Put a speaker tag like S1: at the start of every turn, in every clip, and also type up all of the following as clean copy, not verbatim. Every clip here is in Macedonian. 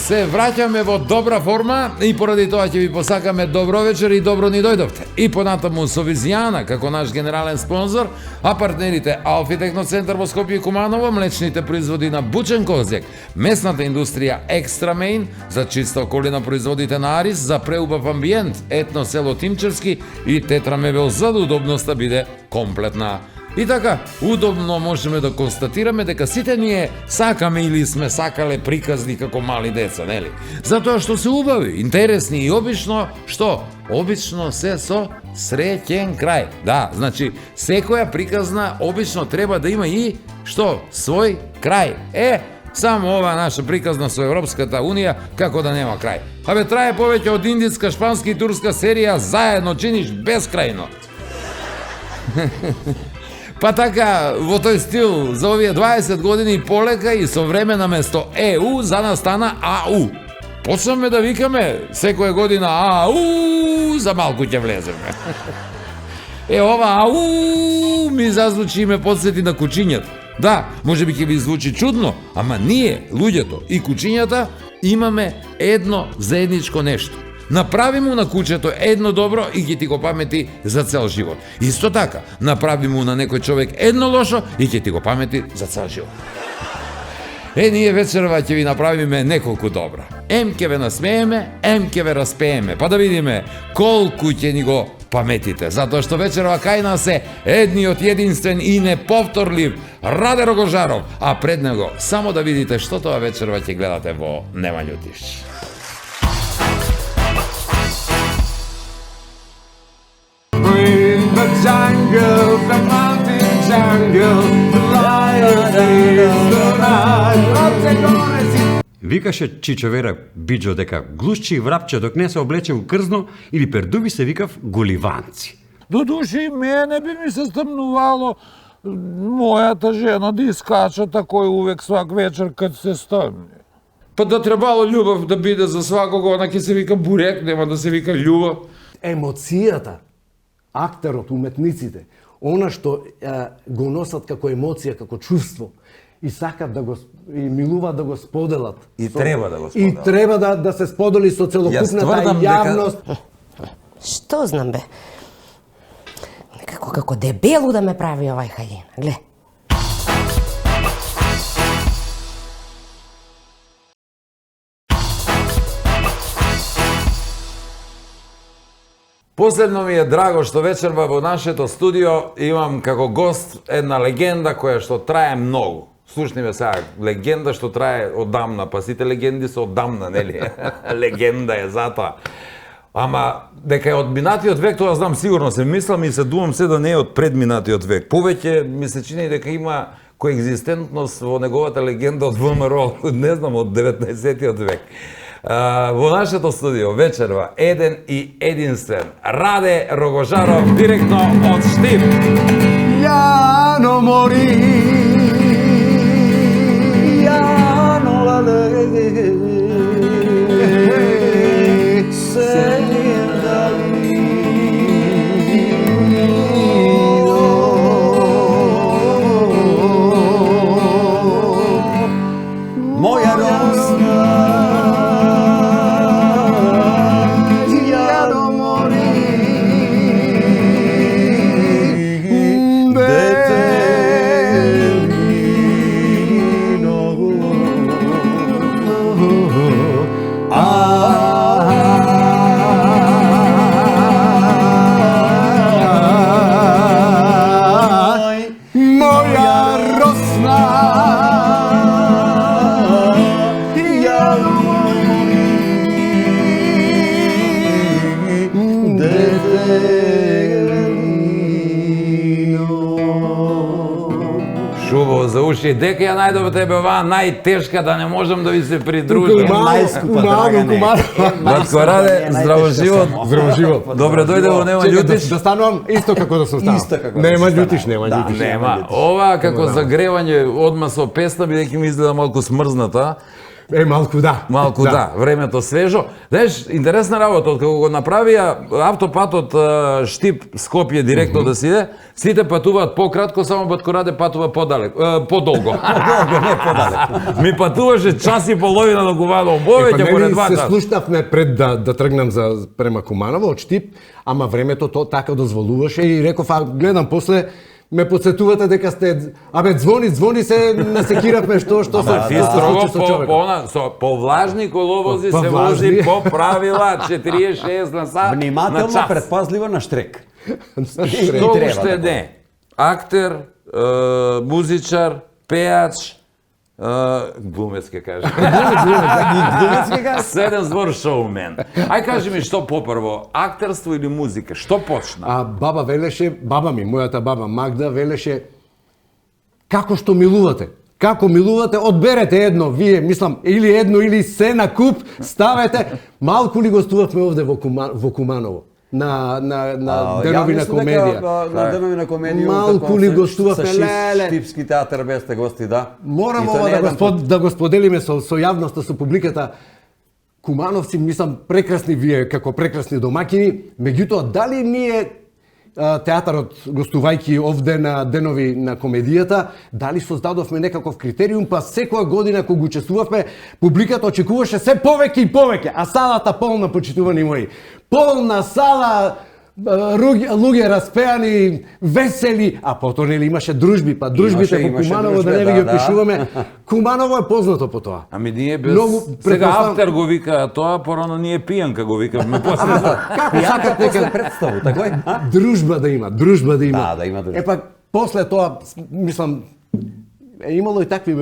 S1: се враќаме во добра форма и поради тоа ќе ви посакаме добро вечер и добро ни дојдовте. И понатаму со Визијана како наш генерален спонзор, а партнерите Алфи Техноцентар во Скопје и Куманово, млечните производи на Бучен Козјак, местната индустрија Екстрамейн, за чиста околина производите на Арис, за преубав амбиент, етно село Тимчевски и Тетра мебел за да удобноста биде комплетна. И така, удобно можеме да констатираме дека сите ние сакаме или сме сакале приказни како мали деца, нели? Затоа што се убави, интересни и обично, што? Обично се со среќен крај. Да, значи, секоја приказна обично треба да има и, што? Свој крај. Само ова наша приказна со Европската Унија, како да нема крај. Абе, трае повеќе од индиска, шпанска и турска серија, заедно чиниш безкрајно. Па така, во тој стил, за овие 20 години полека и со време на место ЕУ за нас стана АУ. Почнаме да викаме секоја година АУ, за малку ќе влеземе. Ова АУ ми зазвучи и ме подсети на кучињата. Да, можеби ќе ви звучи чудно, ама ние, луѓето и кучињата, имаме едно заедничко нешто. Направи му на кучето едно добро и ќе ти го памети за цел живот. Исто така, направи му на некој човек едно лошо и ќе ти го памети за цел живот. Ние вечерва ќе ви направиме неколку добра. Ем ќе ве насмееме, ем ќе ве распееме, па да видиме колку ќе ни го паметите. Затоа што вечерва кај нас е едниот единствен и неповторлив Раде Рогожаров, а пред него само да видите што тоа вечерва ќе гледате во Нема љутиш.
S2: The jungle, the mountain jungle, the lion is the lion.
S3: Викаше Чичовера Биджо дека глушчи врапче док не се облече у крзно или пердуби се викав голиванци.
S4: До души и мене би ми се стамнувало мојата жена да искача такој увек свак вечер кад се стамне.
S1: Па да требало љубов да биде за свакого, она ќе се вика бурек, нема да се вика љубов.
S5: Емоцијата, актерот, уметниците, она што го носат како емоција, како чувство, и сакат да го и милуваат да го споделат.
S6: И треба да го
S5: споделат. И треба да се сподели со целокупната јавност.
S7: Што знам бе? Некако како дебело да ме прави овај хајина, гле.
S1: Последно ми е драго што вечерва во нашето студио имам како гост една легенда која што трае многу. Слушни ме сега, легенда што трае одамна, па сите легенди се одамна, нели? Легенда е затоа. Ама дека е од минатиот век, тоа знам сигурно, се мислам и се думам се да не е од предминатиот век. Повеќе ми се чини дека има коегзистентност во неговата легенда од ВМРО, не знам, од 19-тиот век. Во нашето студио вечерва еден и единствен Раде Рогожаров директно од Штип.
S2: Јано мори, јано лале, се дали. Моја росна,
S1: за уши. Дека ја најдов тебе оваа најтешка да не можам да ви се придружам.
S6: Најскупа драга
S1: Батко Раде, здраво живот.
S5: Здраво живот.
S1: Добре дојде во Нема љутиш.
S5: Да станувам исто како да сум станал. Нема љутиш, нема љутиш.
S1: Нема. Ова како загревање одма со песна, бидејќи ми изгледа малку смрзната.
S5: Малку да.
S1: Малку да, времето свежо. Знаеш, интересна работа, од кога го направија автопатот Штип Скопје директно да си иде, сите патуваат пократко, само Баткораде патува подолго.
S3: Подолго, не подалек.
S1: Ми патуваше час и половина до Куманово, повеќе поред два
S5: се
S1: часа.
S5: слушнавме пред да тргнам према Куманово од Штип, ама времето то така дозволуваше и реков, гледам после ме подсетувате дека сте звони се насекиравме што
S1: Ти
S5: се
S1: строго
S5: случи со човекот.
S1: по влажни коловози
S5: По
S1: се
S5: влажни.
S1: вози по правила 46 на сат на
S3: Внимателно,
S1: час.
S3: предпазливо на штрек.
S1: Што
S3: треба
S1: уште
S3: да
S1: не? Актер, музичар, пеач, глумец ке кажа. Седен збор шоумен. Ај кажи ми што попрво, актерство или музика? Што почна?
S5: А баба велеше, баба ми, мојата баба Магда велеше како што милувате. Како милувате, одберете едно, вие, мислам, или едно, или се на куп, ставете. Малку ли гостувавме овде во Куманово, на денови на комедија.
S3: На денови на комедија.
S5: Малку ли гостувавме, леле.
S3: Штипски театар бе сте гости, да.
S5: Морам
S3: И то
S5: ова
S3: не еден пат.
S5: да го споделиме со јавноста, со публиката. Кумановци, мислам, прекрасни вие, како прекрасни домакини, меѓутоа, дали ние театарот, гостувајќи овде на денови на комедијата, дали создадовме некаков критериум, па секоја година кога учествувавме, публиката очекуваше се повеќе и повеќе, а салата полна, почитувани мои. Полна сала, луѓе распеани, весели, а потоа нели имаше дружби, па дружбите по
S3: Имаше
S5: Куманово, да
S3: дружби,
S5: не ви ги
S3: да.
S5: опишуваме. Куманово е познато по тоа.
S1: Ами ние без...
S5: Многу
S1: Сега
S5: претпоставам-
S1: автер го вика тоа, порано ние пијанка го викавме после.
S5: Како
S3: Јака
S5: сакат
S3: после
S5: нека
S3: представу, така е?
S5: дружба да има.
S3: Да, да има дружба.
S5: Епак, после тоа, мислам, имало и такви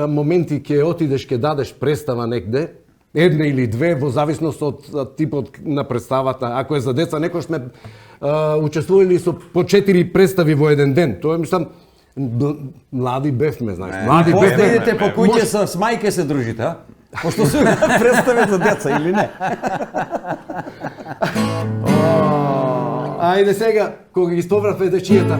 S5: моменти ке отидеш, ке дадеш представа некде, една или две, во зависност од типот на представата. Ако е за деца, некој сме учествували со по 4 представи во еден ден. Тоа е, мислам, млади бевме, знаеш. Млади
S3: После
S5: бевме.
S3: идете по куќе с мајке се дружите, а? Пошто се представи за деца или не?
S5: Ајде сега, кога ги спомнавме дечијата.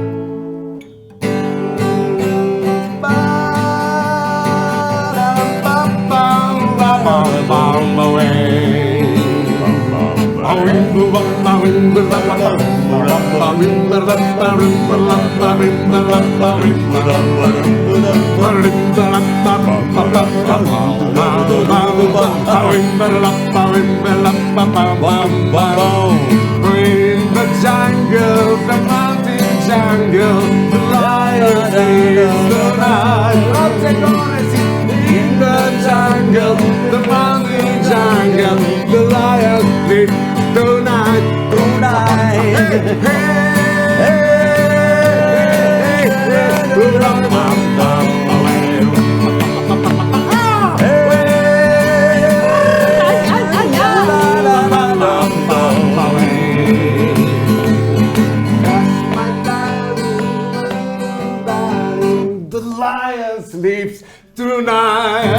S5: In the jungle, the mountain jungle, the lion is the night. In the jungle, the mountain jungle, the lion is the night. The lion sleeps tonight.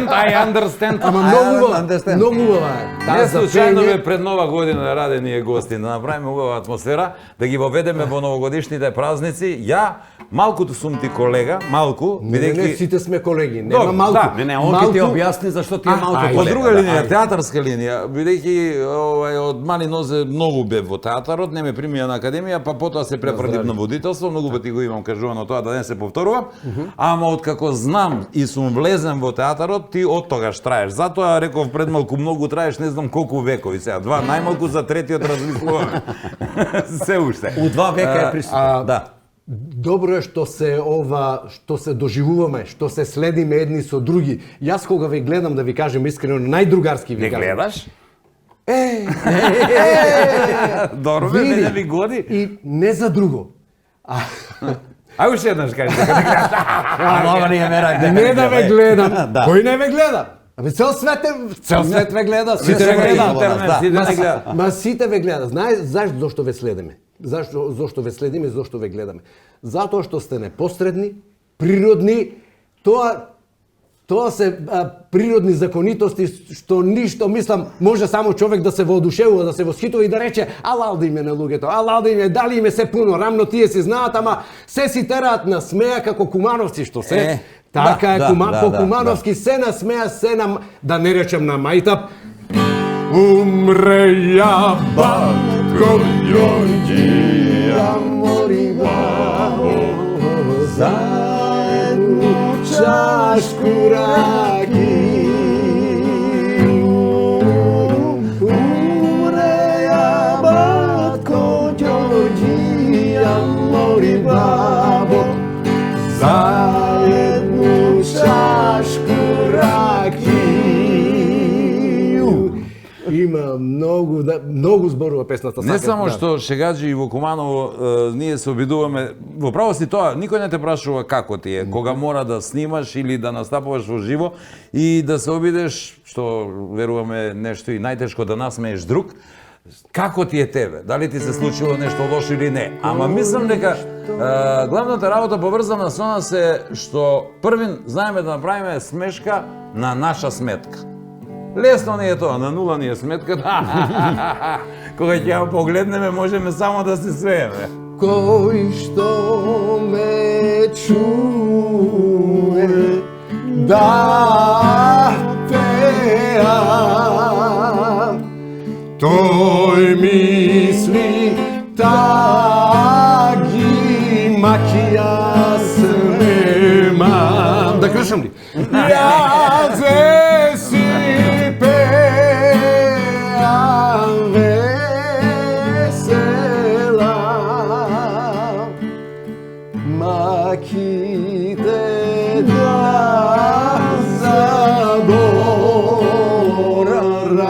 S1: I understand.
S5: Ама многу убава е.
S1: Не
S5: Таа за
S1: случајно
S5: пење.
S1: бе пред нова година да раде ние гости, да направиме убава атмосфера, да ги воведеме во новогодишните празници. Ја малку сум ти колега, малку,
S5: Не,
S1: бидејќи
S5: сите сме колеги.
S1: Добро,
S5: Нема малку.
S1: да.
S3: Не, он ќе ти објасни зашто ти е малку
S5: ајде.
S1: Од
S3: колега.
S1: друга
S3: да.
S1: линија, театарска линија, бидејќи од мали нозе многу бев во театарот, не ме примија на академија, па потоа се препредив на водителство, многу пати го имам кажувано тоа да не се повторувам, ама откако знам и сум влезен во театарот, ти од тогаш траеш. Затоа реков пред малку многу траеш, не знам колку векови сега, два најмалку за третиот размислуваме. Се уште.
S3: У 2 века е присутен, да.
S5: Добро е што се доживуваме, што се следиме едни со други. Јас кога ве гледам, да ви кажем искрено, најдругарски ви
S1: Не
S5: кажам.
S1: гледаш? Добро,
S5: Види.
S1: мене ми годи.
S5: И не за друго.
S1: Ај уште еднаш кажи дека не гледаш.
S3: Ама ова не е мерак дека
S5: Не да ве гледам.
S3: Да.
S5: Кој не ве гледа? Абе цел свет ве гледа, сите
S3: се
S5: ве
S3: гледа.
S5: гледаат.
S1: Интернет,
S3: Да.
S1: сите не гледат.
S5: Ма сите ве гледа. Знаеш зашто ве следиме? Зошто ве следиме, зошто ве гледаме? Затоа што сте непосредни, природни, тоа Тоа се природни законитости што ништо, мислам, може само човек да се воодушевува, да се восхитува и да рече алал да име на луѓето, алал да име, дали име се пуно рамно, тие си знаат, ама се си тераат на смеа како кумановци што се. Така е, по кумановски се насмеа, се на, да не речем на мајтап. Умре ја батко Ѓорѓија Морива, заедно чашку раки. Умре ја батко Ѓорѓија Морива, заедно чашку раки. Има многу зборува песната.
S1: Не само што Шегаџи и во Куманово ние се обидуваме, во право си тоа, никој не те прашува како ти е, кога мора да снимаш или да настапуваш во живо и да се обидеш, што веруваме нешто и најтешко да насмееш друг, како ти е тебе, дали ти се случило нешто лошо или не. Ама мислам дека главната работа поврзана со нас е што првин знаеме да направиме смешка на наша сметка. Лесно не е тоа, на нула ни е сметката. Кога ќе ја погледнеме, можеме само да се свееме.
S5: Кој што ме чуе да пеам, тој мисли таги макија немам. Да кршам ли? Јас си пеам весела, маките да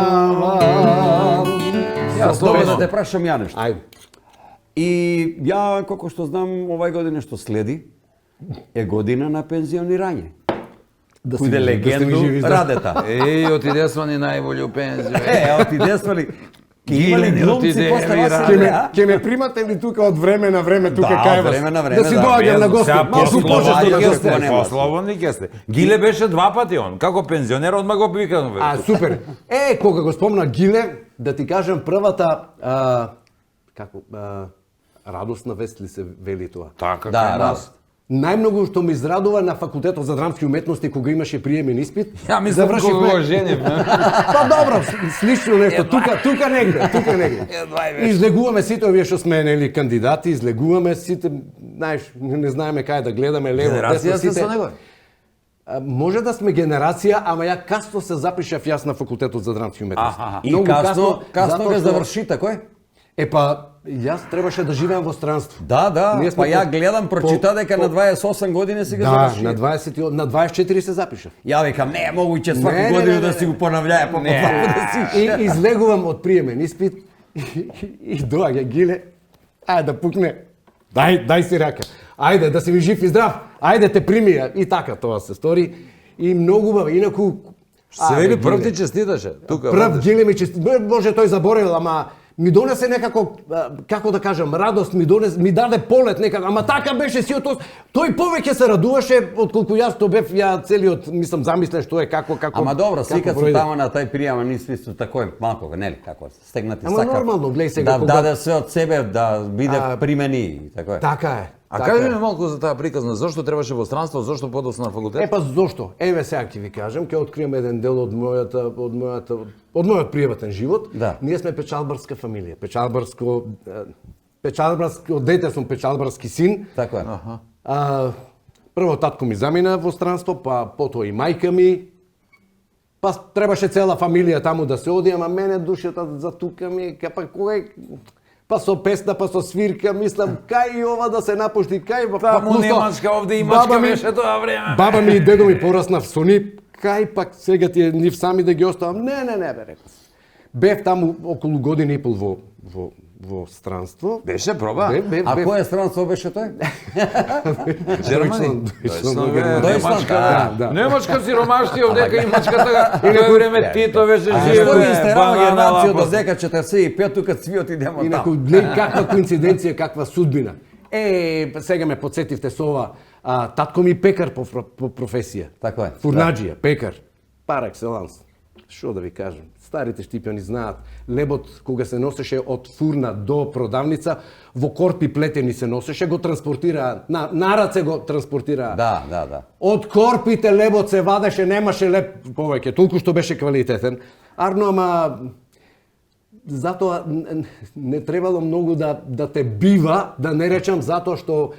S5: заборавам.
S3: Јас добро да те прашам ја нешто.
S5: Ајде.
S3: И ја, колко што знам, овај година што следи, е година на пензионирање.
S5: Да
S3: Куде легенду Радета.
S1: Отидесва ни најбољу у пензија.
S3: Отидесва ли? Има ли глумци после вас?
S5: Ќе ме примате ли тука од време на време тука
S3: Да,
S5: кај
S3: од
S5: вас?
S3: време на време,
S5: Да си
S3: да.
S5: доаѓам на гости. Малку почесто да гости.
S1: Послободни ке сте. Гиле беше 2 пати он, како пензионер одма го викам.
S5: Супер. Кога го спомна Гиле, да ти кажам првата радосна вест ли се вели тоа?
S1: Така,
S3: Да,
S1: кај нас.
S3: раз.
S5: Најмногу што ме израдува на факултетот за драмски уметности кога имаше приемен испит.
S1: Ја мислам кога го женив.
S5: Па добро, слично нешто, тука негде. Излегуваме сите овие што сме нели кандидати, излегуваме сите, знаеш, не знаеме кај да гледаме лево,
S1: Генерација
S5: десно
S1: сте
S5: сите.
S1: со него.
S5: Може да сме генерација, ама ја касно се запишав јас на факултетот за драмски уметности.
S3: И
S5: Многу
S3: касно
S5: затоа
S3: га
S5: што-
S3: заврши, тако е?
S5: Јас требаше да живеам во странство.
S3: Да,
S5: Ние сме
S3: па ја
S5: по-
S3: гледам, прочита дека на 28 години си га
S5: Да,
S3: заврши.
S5: на 24 се запишав.
S3: Ја викам, не е могуќе сваку
S5: Не,
S3: година
S5: не,
S3: да
S5: не,
S3: си
S5: не.
S3: го понављаја по двапат да си.
S5: И излегувам од приемен испит и доаѓа Гиле. Ајде да пукне. Дај си рака. Ајде да си ми жив и здрав. Ајде те примија. И така тоа се стори. И многу убаво. Инаку
S1: Се вели прв ти честиташе. Тука.
S5: Прв Гиле ми честит. Може тој заборел, ама ми донесе некако, како да кажам, радост, ми даде полет некако, ама така беше сиот тој повеќе се радуваше отколку јас што бев ја целиот, мислам, замислен што е како.
S3: Ама добро,
S5: како
S3: сикат се
S5: пројде.
S3: тамо на тај пријама, ни свисто тако е малко, нели, како стегнати
S5: Ама
S3: сака.
S5: нормално, гледај сега
S3: Да
S5: кога-
S3: даде се од себе, да биде примени, тако е.
S5: Така е.
S1: А
S5: така
S1: кажи
S5: е.
S1: ми малку за таа приказна, зошто требаше во странство, зошто подоцна на факултет?
S5: Па зошто? Еве сега ќе ви кажам, ќе открием еден дел од мојот приватен живот.
S3: Да.
S5: Ние сме печалбарска фамилија. Печалбарско дете сум печалбарски син.
S3: Тако е.
S5: Прво татко ми замина во странство, па потоа и мајка ми. Па требаше цела фамилија таму да се оди, ама мене душата за тука ми е, па кој па со песна, па со свирка, мислам, кај и ова да се напушти, кај...
S1: Таму
S5: плюс тоа,
S1: Немачка, овде и
S5: баба
S1: Мачка
S5: ми-
S1: беше тоа време.
S5: Баба ми и дедо ми пораснав со нив, кај пак сега ти е нив сами да ги оставам? Не, бе, реков. Бев таму околу година и пол во странство.
S1: Беше проба.
S5: Бев.
S3: А кој е странство беше тој?
S1: Germany.
S5: Да.
S1: Немачка сиромашти, овдека и Мачката. Тоа време Тито беше
S3: А
S1: живе.
S3: што ви сте рано генерација
S1: банана,
S3: од дека 45 тука цвиот идемо
S5: Инаку,
S3: таму.
S5: гледај каква коинциденција, каква судбина. Сега ме подсетивте со ова. Татко ми пекар по професија.
S6: Така е.
S5: Фурнаџија, пекар. Пар екселанс. Што да ви кажам? Старите штипјани знаат, лебот кога се носеше од фурна до продавница, во корпи плетени се носеше, го транспортираа, на раце го транспортираа.
S6: Да.
S5: Од корпите лебот се вадеше, немаше леп повеќе, толку што беше квалитетен. Арно, ама затоа не требало многу да те бива, да не речам, затоа што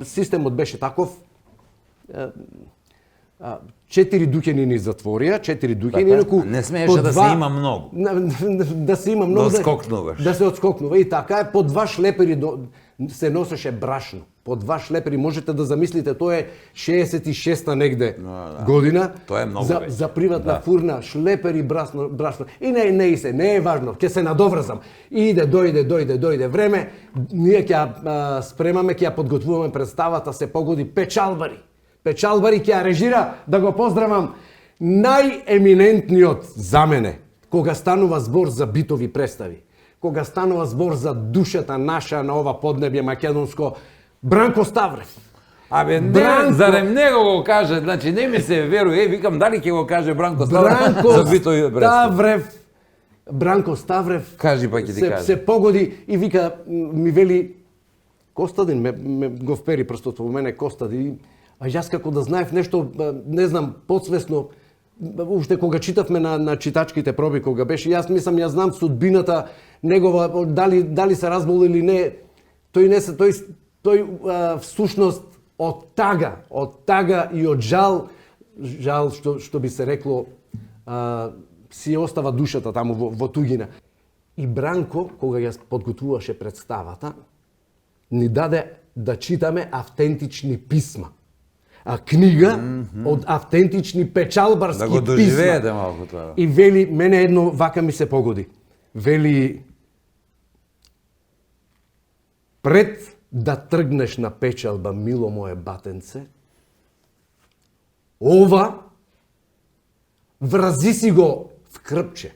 S5: системот беше таков. 4 дуќани ни затворија, 4 дуќани,
S6: Така, не смееше да се има многу.
S5: Да се има многу.
S6: Да отскокнуваш.
S5: Да се отскокнува. И така е, по 2 шлепери се носеше брашно. По 2 шлепери, можете да замислите, тоа е 66-та негде година.
S6: Тоа е многу веќе.
S5: За приватна фурна, шлепери брашно. И не е важно, ќе се надоврзам. Иде, дојде време, ние ќе спремаме, ќе ја подготвуваме представата, се погоди Печалбари. Печалбари ќе ја режира, да го поздравам, најеминентниот за мене, кога станува збор за битови представи, кога станува збор за душата наша на ова поднебје македонско, Бранко Ставрев.
S1: Абе, не, зарем него го каже, значи не ми се веруе, викам дали ќе го каже Бранко Ставрев за битови представи.
S5: Бранко Ставрев,
S1: Кажи па ќе ти кажа.
S5: се погоди и вика, ми вели, Костадин, ме го впери прстот во мене, Костадин, а јас како да знаев нешто, не знам, подсвесно, уште кога читавме на читачките проби, кога беше, јас мислам, ја знам судбината негова, дали се разбол или не, тој всушност од тага и од жал што би се рекло, си остава душата таму во туѓина. И Бранко, кога ја подготвуваше представата, ни даде да читаме автентични писма. Книга од автентични печалбарски писма.
S1: Да го доживеете малку тоа.
S5: И вели, мене едно вака ми се погоди. Вели, пред да тргнеш на печалба, мило мое батенце, ова врази си го в крпче.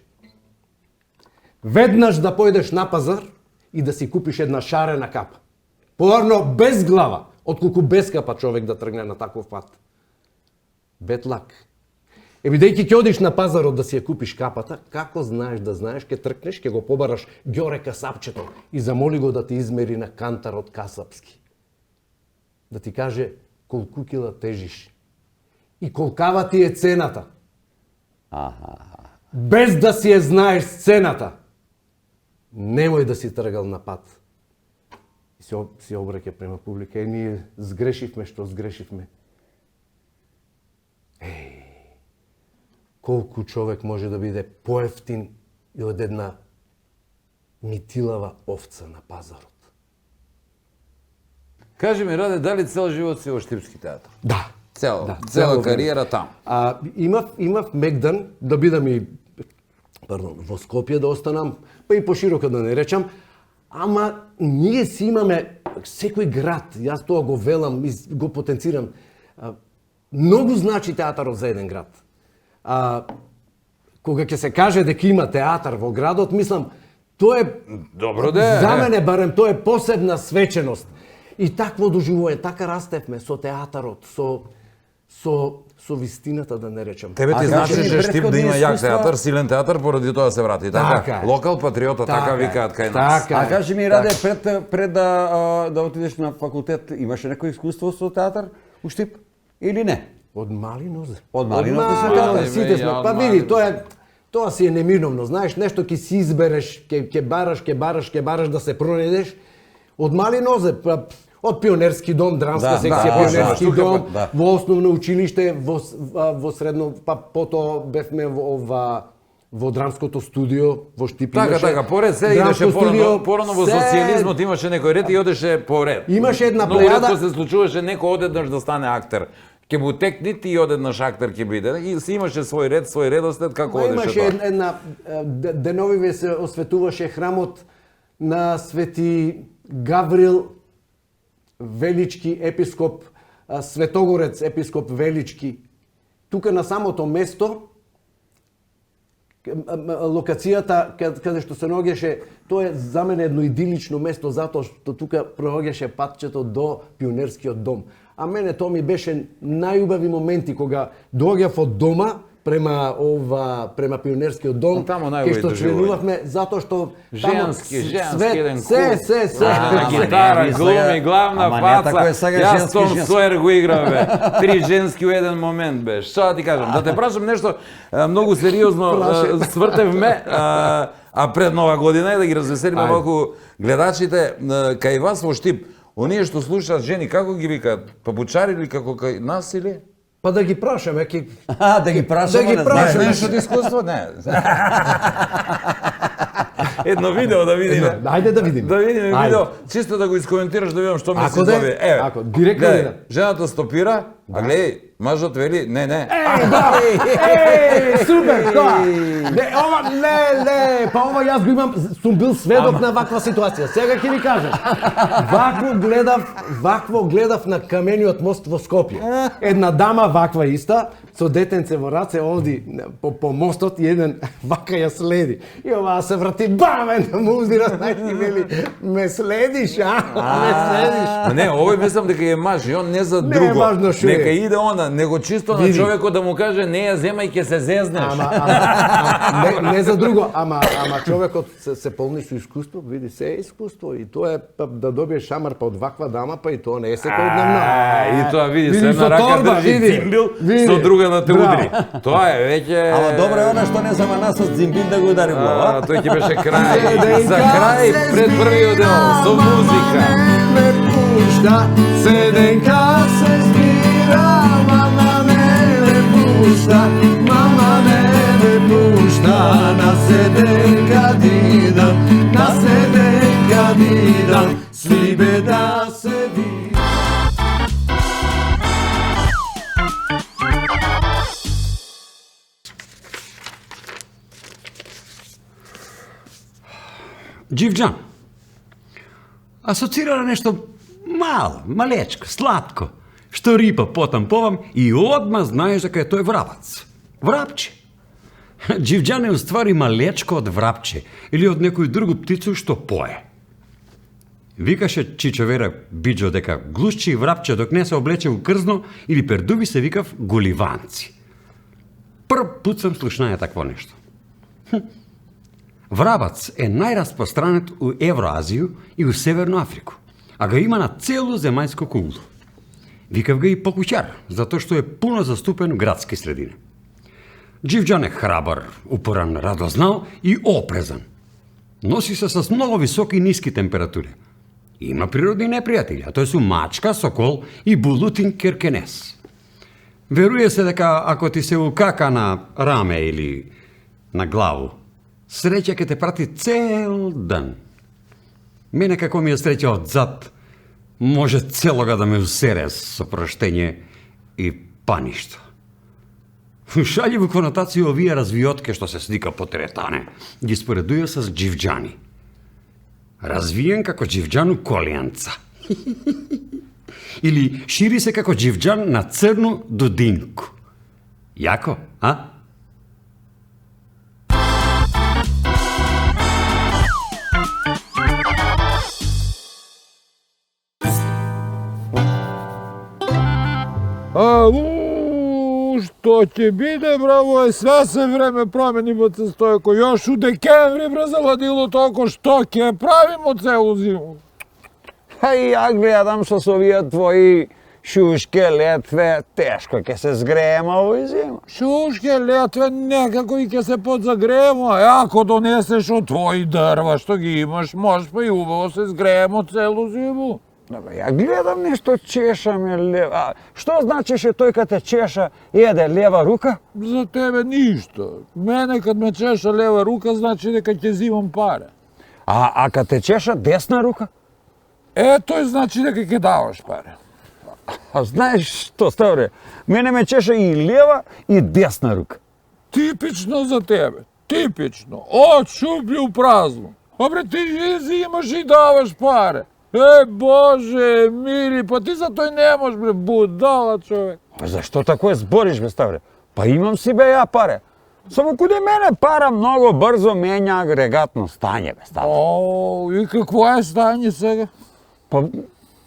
S5: Веднаш да појдеш на пазар и да си купиш една шарена капа. Поарно без глава, отколку без капа човек да тргне на таков пат. Бетлак. Бидејќи ќе одиш на пазарот да си ја купиш капата, како знаеш, ќе тркнеш, ќе го побараш Ѓоре Касапчето и замоли го да ти измери на кантарот касапски. Да ти каже колку кила тежиш и колкава ти е цената. Без да си ја знаеш цената, немој да си тргал на пат. И се обраќа према публика, ние сгрешивме што сгрешивме. Колку човек може да биде поевтин и од една митилава овца на пазарот.
S1: Кажи ми, Раде, дали цел живот си во Штипски театар?
S5: Да.
S1: Цела кариера там.
S5: Имав мегдан да бидам во Скопје да останам, па и пошироко да не речам, ама ние си имаме секој град, јас тоа го велам и го потенцирам. Многу значи театарот за еден град. Кога ќе се каже дека има театар во градот, мислам, тоа е
S1: добро да
S5: за мене барем тоа е посебна свеченост. И такво доживување, така растевме со театарот, со вистината да не речам.
S1: Тебе ти значеше Штип да има јак театар, силен театар, поради тоа се врати, така? Локал патриота, така викаат кај нас.
S3: А кажи ми, Раде, пред да отидеш на факултет, имаше некој искуство со театар у Штип или не?
S5: Од мали нозе.
S3: Од мали нозе се театар.
S5: Сите сме. Па види, тоа си е неминовно, знаеш, нешто ќе си избереш, ќе бараш да се пронајдеш. Од мали нозе, од пионерски дом, драмска секција, пионерски дом, во основно училиште, во средно, па потоа бевме во драмското студио, во Штип имаше.
S1: Така, поред се идеше порано во социјализмот, имаше некој ред и одеше поред.
S5: Имаше една
S1: плејада. Многу ретко се случуваше некој одеднаш да стане актер. Ке му текни и одеднаш актер ќе биде. И си имаше свој ред, свој редослед, како одеше тоа.
S5: Имаше една, деновиве се осветуваше храмот на Свети Гаврил Велички, епископ, Светогорец, епископ Велички. Тука на самото место, локацијата каде што се наоѓаше, тоа е за мене едно идилично место, затоа што тука проаѓаше патчето до пионерскиот дом. а мене тоа ми беше најубави моменти кога доаѓав од дома према пионерскиот дом,
S1: Тамо
S5: кај
S1: најубави
S5: што
S1: доживување.
S5: членувавме затоа што
S1: Женски еден
S5: се.
S1: Гитара, глуми, главна
S6: Ама не
S1: фаца.
S6: тако е сега
S1: Јас
S6: женски,
S1: Том
S6: женски.
S1: Сойер го играве. 3 женски у еден момент беше. Што да ти кажам? Да те прашам нешто многу сериозно свртевме, а пред Нова година и да ги развеселиме малку гледачите кај вас во Штип. Оние што слушаат жени како ги викаат? Пабучари или како кај нас или?
S5: Па да ги прашаме,
S6: Да ги прашаме,
S5: Да ги
S6: не
S5: прашаме.
S6: знаеш нещо од искуство? Не.
S1: Едно видео да видиме.
S5: Ајде да видиме.
S1: Да видиме
S5: Ајде.
S1: видео, чисто да го искоментираш да видам што ми се
S5: Ако да,
S1: зови. Еве.
S5: ако, директно
S1: гледај,
S5: да.
S1: жената стопира, а гледај, мажот вели, не.
S5: Супер, тоа. Не, па ова јас го имам, сум бил сведок на ваква ситуација. Сега ќе ви кажам. Вакво гледав на камениот мост во Скопје. Една дама ваква иста, со детенце во раце овди по мостот и еден вака ја следи. И оваа се врати, бамен да му уздира, знаеш, и вели, ме следиш, а? Ме следиш.
S1: Ма не, овој мислам дека е маж и он не за
S5: Не е
S1: друго.
S5: важно што е.
S1: Нека иде она, него чисто на
S5: Види.
S1: човекот да му каже не ја земај ќе се зезнеш.
S5: Не за друго, ама човекот се полни со искуство, види, се е искуство и тоа е па, да добиеш шамар па од ваква дама, па и тоа не е секојдневно.
S1: И тоа види,
S5: Види,
S1: с една
S5: со
S1: рака
S5: торба,
S1: држи
S5: види.
S1: цимбил,
S5: Види.
S1: со друга да те
S5: Браво.
S1: удри. Тоа е веќе...
S6: Ама добро е она што не сама нас од зимбил да го удари глава.
S1: Тој ќе беше крај. За крај пред првиот дел со музика.
S2: Не пушта, седенка се збира, мама не пушта, мама не пушта, на седенка дидам, сви беда се вида.
S3: Дживджан. Асоцира на нешто мало, малечко, сладко, што рипа потам повам и одма знаеш дека е тој врабац. Врапче. Дживджан е уствари малечко од врапче или од некој друго птицу што пое. Викаше Чичовера Биджо дека глушчи и врапче док не се облече у крзно или пердуви се викав голиванци. Прв пут сам слушнаја такво нешто. Врабац е најраспространет у Евроазију и у Северну Африку, а го има на целу земајско кугло. Викав ga и покуќар, затоа што е пуно заступен у градски средини. Дживджан е храбар, упоран, радознал и опрезан. Носи се с многу високи и ниски температури. Има природни непријатели, а тој су мачка, сокол и булутин керкенес. Веруе се дека ако ти се укака на раме или на главу, среќа ќе те прати цел ден. Мене како ми е среќа од зад, може целога да ме усере со проштење и па ништо. Шалјиво конотација овие развиотке што се слика по теретане, ги споредуја с Дживджани. Развиен како Дживджан у Колијанца. Или шири се како Дживджан на црну дудинку. Јако, а?
S4: Што ќе биде, браво, све се време промени во Стојко. Још у декември, бре, заладило толку, што ќе правимо целу зиму?
S6: И ја гледам со овие твои шушке, летве, тешко ќе се згреема овој зима.
S4: Шушке, летве, некако и ќе се подзагреемо, а ако донесеш од твои дрва што ги имаш, можеш па и убаво се згреемо целу зиму.
S6: Добре, ја гледам нешто чешаме лева. Што значеше тој кога те чеша еде лева рука?
S4: За тебе ништо. Мене кад ме чеша лева рука, значи дека ќе зимам паре.
S6: А кога те чеша десна рука?
S4: Тој значи дека ќе даваш паре.
S6: А знаеш што, Ставре? Мене ме чеша и лева и десна рука.
S4: Типично за тебе. Типично. Од шупле у празно. Обре, ти зимаш и даваш паре. Боже, мили, па ти за тој не можеш, бре, будала човек.
S6: Па зашто тако збориш, бе, Ставре? Па имам си, бе, ја паре. Само куде мене пара многу брзо менја агрегатно стање, бе, Ставре.
S4: И какво е стање сега?
S6: Па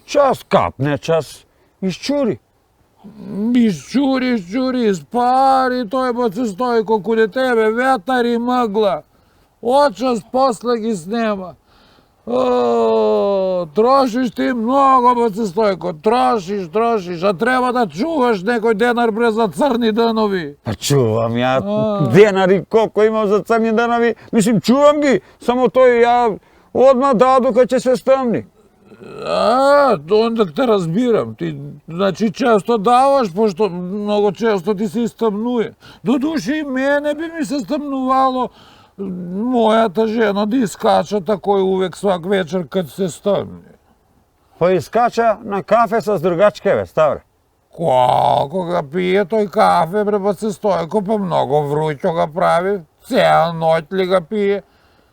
S6: час капне, час Изчури.
S4: Щури, спари, той бацистойко, куде тебе ветар и мъгла. Отчас после ги снема. Трошиш ти много, бацистойко, трошиш, а треба да чуваш некој денар бре за црни дънови.
S6: Па чувам ја денари колко имам за црни дънови. Мислим, чувам ги, само тој ја одма дадо кога ќе се стъмни.
S4: Onda te разбирам. Ти, значи, често даваш, пошто много често ти се изтъмнуе. До души и мене би ми се стъмнувало моята жена да изкача такой увек свак вечер, kad се стъмни.
S6: Па искача на кафе с другачке, бе, ставре.
S4: Колко ga пие той кафе, бре, па се стойко, па много вручо ga прави. Цяла ноć ли ga пие.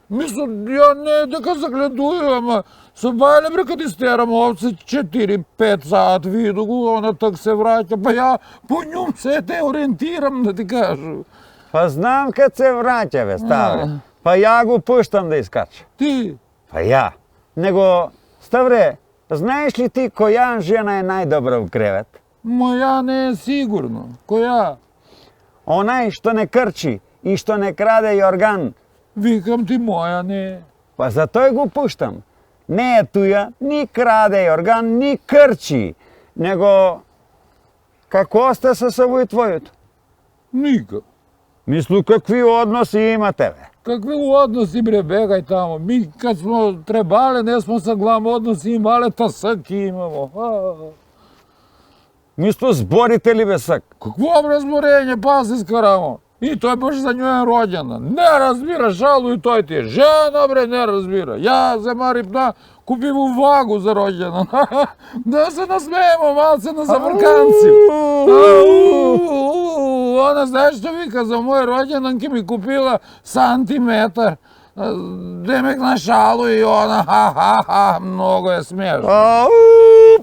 S4: Мисля, я не дека загледую, ама со бајле бре кад истерам овце 4-5 саат виду го, она так се враќа, па ја по njum се те ориентирам да ти кажу.
S6: Па знам кад се враќа, бе, ставре. Па ја го пуштам да искача.
S4: Ти?
S6: Па ја. Него, ставре, знаеш ли ти која жена е најдобра у кревет?
S4: Ма ја не е сигурно. Која?
S6: Онај што не крчи и што не краде јорган.
S4: Викам ти, моја не е.
S6: Па за тој го пуштам. Не е туја, ни краде јорган, ни крчи. Него, како осте се собој твојот?
S4: Никак.
S6: Мислу, какви односи имате, бе?
S4: Какви односи, бре, бегај тамо. Ми, kad smo trebale, ne smo sa glam odnosi imale, ta сък имамо.
S6: Мислу, зборите ли, бе, сък?
S4: Какво бре зборење, па се скарамо. И тој баш за њој е роđена. Не разбира, шалу и тој ти е. Жена, бре, не разбира. Ја земарив на купиву вагу за роđена. Да се насмеемо малце на зафрканци. Она, знаеш што вика, за мој роđendan ке ми купила сантиметар. Демек на шалу и она, ха, много е смешно.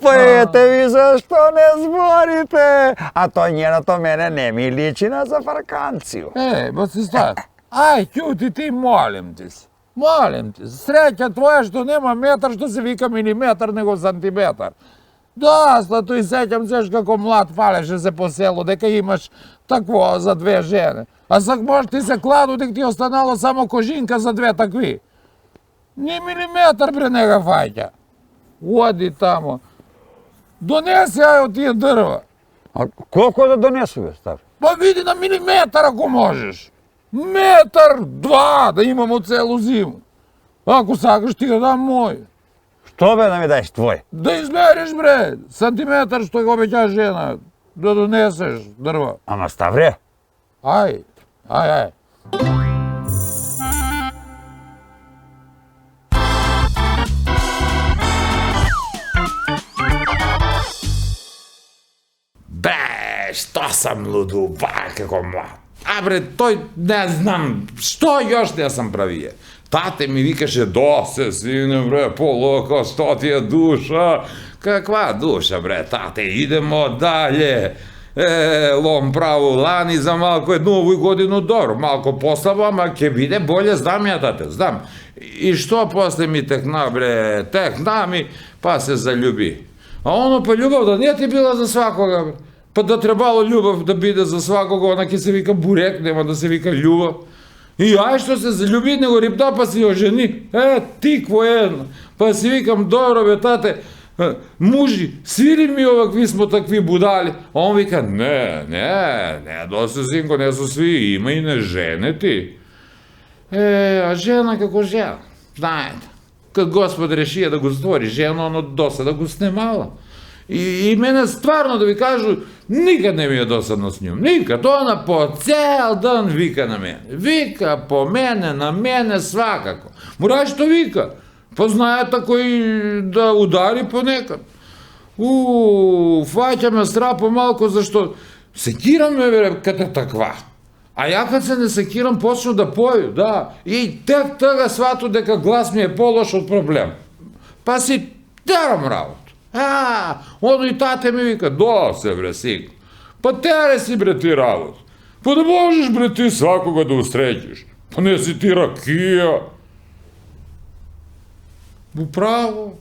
S6: Па ете ви зашто не зборите. А тој нjeното мене не ми личи на зафрканцiju.
S4: Ба се стави. Ај, ќути ти, молим ти се. Молим ти се. Среќа твоја што нема метар, што се вика милиметар, него сантиметар. Доста, тој сеќам сеш како млад фалеше се по селу, дека имаш такво за две жени. А сак може ти се кладу, дека ти останало само кожинка за две такви. Ни милиметар бре не га фаќа. Оди тамо. Донеси ај од тие дрва.
S6: А колко да донесу, бе, стар?
S4: Па види на милиметар ако можеш. Метар, два, да имамо целу зиму. Ако сакаш ти да дам мој.
S6: Што бе да ми даеш твој?
S4: Да измериш, бре, сантиметар што го обеќа жена, да донесеш дрва.
S6: Ама ставре?
S4: Ај.
S1: Бе, што сам лудувак како млад. А бре, тој не знам, што још не сам правие. Тате ми викаше, досе, сине, бре, полоко, што ти е душа? Каква душа, бре, тате, идемо далje. Лом праву лани за малко едну овој годину добро, малко послабо, ама ќе биде болje, знам ја, тате, знам. И што после ми текна, бре, текна ми, па се залюби. А оно па љубов да не ти била за свакога, бре. Па да требало љубов да биде за свакога, она ќе се вика бурек, нема да се вика љубов. И ај што се залюби, него рипта па си ожени. Тикво едно. Па си викам, добро бе, тате, мужи, свири ми овакви смо такви будали. А он вика, не, доста синко, не су сви, има и не женети. А жена како жена, знаете. Kad Gospod решија да го створи жена, оно досада го снемала. И мене стварно да ви кажу, никад не ми е досадно с njom. Никад. Она по цел ден вика на мене. Вика по мене, на мене, свакако. Мора што вика. Познае такој да удари понекад. Фаќа ме страпо малко, зашто секирам ме, бе, ката таква. А ја кад се не секирам, почну да поју, да. И тек тага свату дека глас ми е полош од проблем. Па си терам работу. Оно и тате ми вика, досе, бре, синко. Па тере си, бре, ти работу. Па да можеш, бре, ти свакога да устреќиш. Па не си ти ракија. Управо.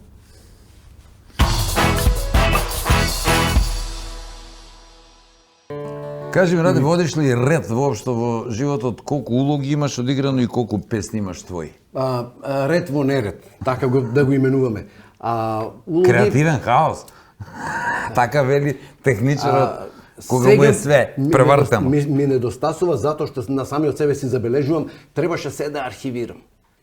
S1: Кажи ми, Раде, водиш ли ред воопшто во животот, колку улоги имаш одиграно и колку песни имаш твои?
S5: Ред во неред, така да го именуваме.
S1: Креативен хаос. Така вели техничарот, кога му е све превртано.
S5: Ми недостасува затоа што на самиот себе си забележувам, требаше се да архивирам.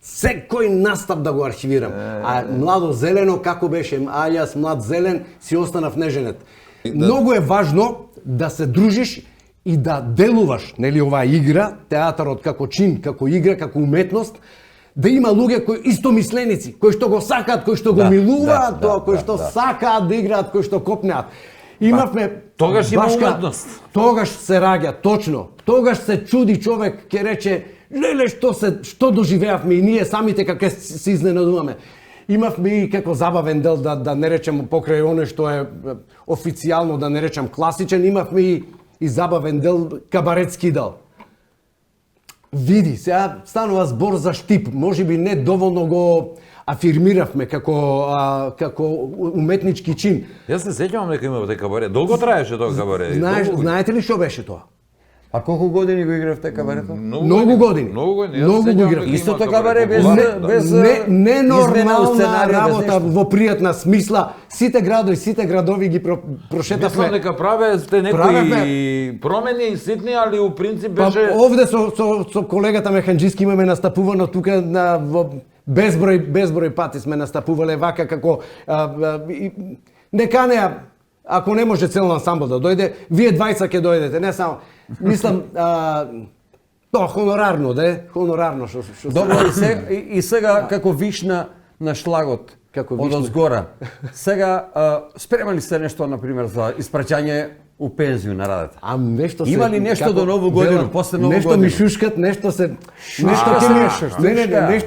S5: Секој настап да го архивирам. А младо зелено, како беше, јас млад зелен, си останав неженет. Многу е важно да се дружиш и да делуваш, нели, оваа игра, театарот како чин, како игра, како уметност, да има луѓе кои истомисленици, кои што го сакаат, кои што го милуваат, кои што сакаат да играат, кои што копнеат. Имавме
S1: Тогаш има уметност.
S5: Тогаш се раѓа, точно. Тогаш се чуди човек, ќе рече, леле, што доживеавме и ние самите како се изненадуваме. Имавме и како забавен дел, да не речем покрај оне што е официјално, да не речем класичен, имавме и забавен дел, кабаретски дел. Види, сега станува збор за штип, можеби не доволно го афирмиравме како уметнички чин.
S1: Јас се сеќавам дека има тој кабарет. Долго траеше тој кабарет.
S5: Знаете ли што беше тоа?
S3: А колку години го игравте кабарето?
S5: Многу години.
S1: Многу години.
S5: Многу го играв.
S3: Истото кабаре без
S5: ненормална работа во пријатна смисла. Сите градови ги прошетавме.
S1: Мислам дека правевте некои промени и ситни, али у принцип беше...
S5: Овде со колегата Механџиски имаме настапувано тука во безброј пати сме настапувале вака како не канеа, ако не може цел ансамбл да дојде, вие двајца ќе дојдете, не само. Мислам, тоа хонорарно, хонорарно што.
S3: Добро, и сега како вишна на шлагот, од озгора. Сега спремали сте нешто, например, за испраќање у пензију на Радата?
S5: Нешто се...
S3: Има ли нешто до нову година, после нову година?
S5: Нешто ми шушкат, нешто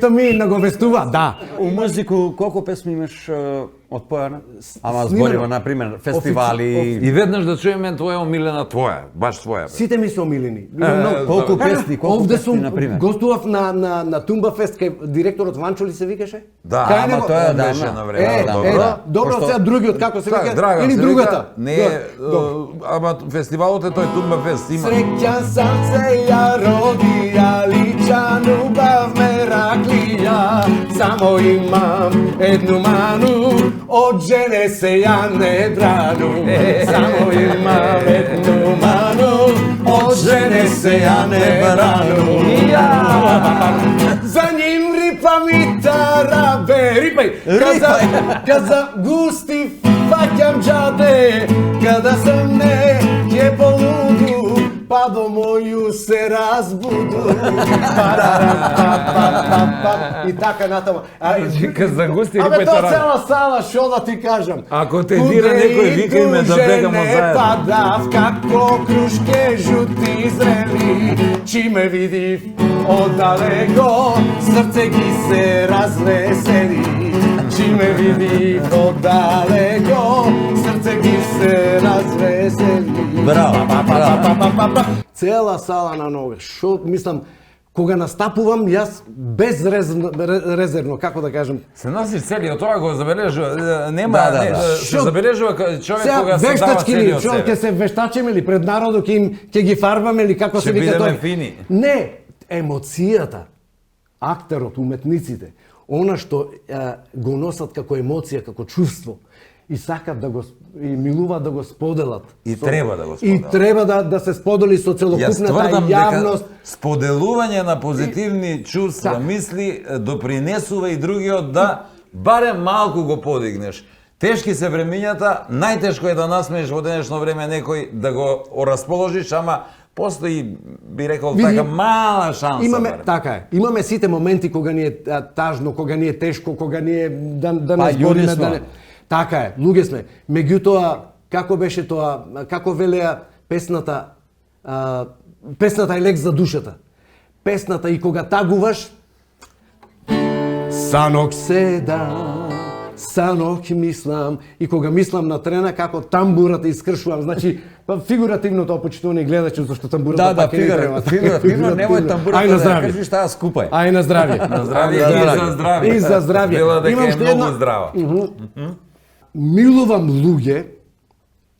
S5: ми наговестува, да.
S3: У музику колку песми имаш отпојана? Ама зборима, например, фестивали...
S1: И веднаш да чуеме твоја омилена баш твоја.
S5: Сите ми се омилени.
S3: Колку песни, например?
S5: Гостував на Тумбафест, кај директорот Ванчо ли се викаше?
S1: Да, ама тоа беше на време.
S5: Добро, сега другиот како се вика?
S1: Драган
S5: Или
S1: се
S5: другата?
S1: Не, ама фестивалот е тој Тумбафест има.
S2: Srećan sam se ja rodija, ličan ubav me raklija. Samo imam jednu manu, od žene se ja ne branu. Samo imam jednu manu, od žene se ja ne branu. Za njim ripam i tarabe, ripaj, kada gusti faćam džade, kada sam neke poludu, pa do moju se razbudu. I така натаму.
S1: Kad загусти
S5: Абе,
S1: рипај
S5: тоа
S1: тарабе.
S5: цела сала, што да ти кажам?
S1: Ако те дира некој, викај ме да бегамо заедно.
S2: Падав како крушке жути зрели, чиме видив оддалеко, срце ги се развесели. Чиме видив оддалеко, срце ги се развесели.
S3: Браво.
S5: Цела сала на нога. Што мислам, кога настапувам, јас безрезервно, како да кажам,
S1: Се носиш целиот, тоа го забележува, нема,
S3: Да.
S1: се забележува човек
S5: сега
S1: кога се дава
S5: вештачки ли,
S1: целиот
S5: што ќе
S1: себе.
S5: се вештачиме ли пред народот, ќе ги фарбаме ли, како
S1: Ќе
S5: се вика
S1: бидеме
S5: тоа?
S1: фини.
S5: Не, емоцијата, актерот, уметниците, она што го носат како емоција, како чувство, и сакат да го и милуваат да го споделат.
S1: И треба да го
S5: И
S1: споделат.
S5: треба да се сподели со
S1: Јас
S5: целокупната
S1: тврдам дека
S5: јавност.
S1: споделување на позитивни чувства,
S5: Да.
S1: мисли, допринесува и другиот да барем малку го подигнеш. Тешки се времињата, најтешко е да насмееш во денешно време некој да го расположиш, ама постои, би рекол,
S5: Види,
S1: така мала шанса.
S5: Имаме,
S1: барем.
S5: така е. Имаме сите моменти кога ни е тажно, кога ни е тешко, кога ни е да не
S3: Па,
S5: збориме,
S3: људи сме.
S5: Така е, луѓе сме. Меѓутоа, како беше тоа, како велеа песната, песната е лек за душата. Песната и кога тагуваш, санок санок мислам, и кога мислам на трена, како тамбурата искршувам, значи, фигуративното опочитувани гледачи, зашто тамбурата
S3: Да,
S5: пак не треба.
S3: фигуративно, немој тамбурата
S5: Ај на
S3: да
S5: здравје.
S3: кажеш таа скупа е.
S5: Ај на здравје.
S1: На здравје и за здравје.
S5: И за здравје.
S1: Била дека
S5: Имам
S1: е
S5: уште
S1: многу
S5: една-
S1: здрава.
S5: Милувам луѓе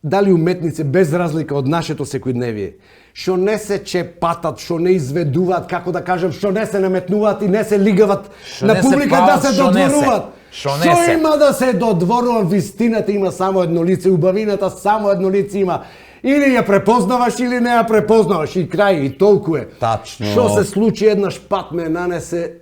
S5: дали уметници без разлика од нашето секојдневие, што не се чепатат, што не изведуваат, како да кажем, што не се наметнуваат и не се лигават на
S1: не се
S5: публика
S1: палат,
S5: да се
S1: што не се.
S5: додворуваат.
S1: Што не
S5: Што
S1: се.
S5: има да се додворува? Вистината има само едно лице, убавината само едно лице има. Или ја препознаваш или не ја препознаваш и крај и толку е.
S6: Тачно.
S5: Што се случи еднаш пат ме нанесе.